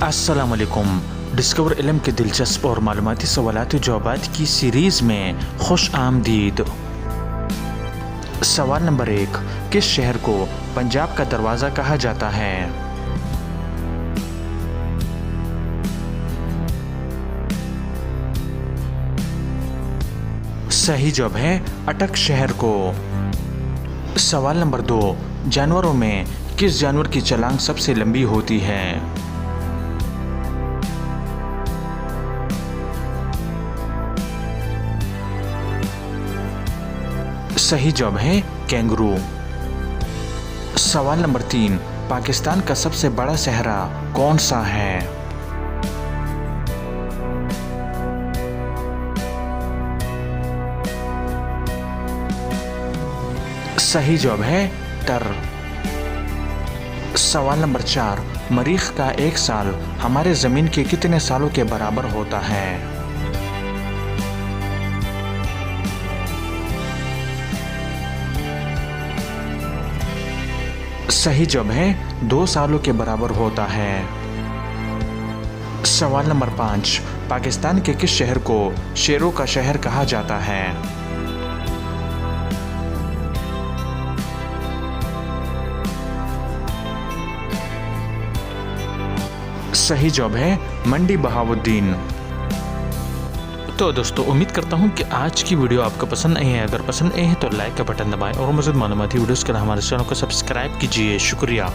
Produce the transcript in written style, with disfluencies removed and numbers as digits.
अस्सलाम वालेकुम। डिस्कवर इल्म के दिलचस्प और मालूमाती सवालाती जवाबात की सीरीज़ में खुश आमदीद। सवाल नंबर 1, किस शहर को पंजाब का दरवाज़ा कहा जाता है? सही जवाब है अटक शहर को। सवाल नंबर 2, जानवरों में किस जानवर की छलांग सबसे लंबी होती है? सही जवाब है कैंगरू। सवाल नंबर 3, पाकिस्तान का सबसे बड़ा सहरा कौन सा है? सही जवाब है टर। सवाल नंबर 4, मरीख का एक साल हमारे ज़मीन के कितने सालों के बराबर होता है? सही जवाब है 2 सालों के बराबर होता है। सवाल नंबर 5, पाकिस्तान के किस शहर को शेरों का शहर कहा जाता है? सही जवाब है मंडी बहाउद्दीन। तो दोस्तों, उम्मीद करता हूँ कि आज की वीडियो आपको पसंद आई है। अगर पसंद आई है तो लाइक का बटन दबाएं और मज़ीद मालूमाती वीडियोस के लिए हमारे चैनल को सब्सक्राइब कीजिए। शुक्रिया।